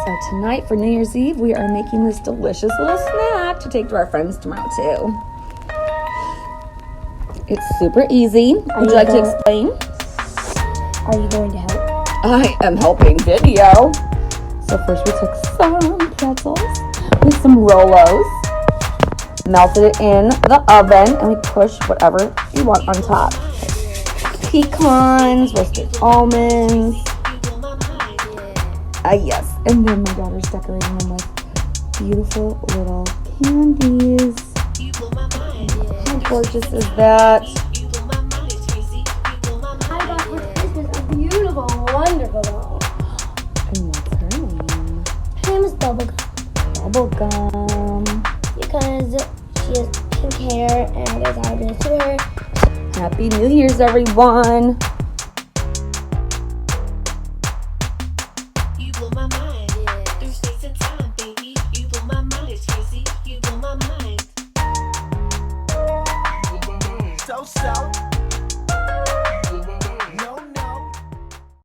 So tonight for New Year's Eve, we are making this delicious little snack to take to our friends tomorrow too. It's super easy. Would you like to explain? Are you going to help? I am helping video. So first we took some pretzels with some Rolos, melted it in the oven, and we push whatever you want on top. Pecans, roasted almonds. Yes. And then my daughter's decorating them with beautiful little candies. How gorgeous is that? I got for Christmas a beautiful, wonderful doll. And what's her name? Her name is Bubblegum. Bubblegum. Because she has pink hair and there's eyebrows to her. Happy New Year's, everyone. You blow my mind.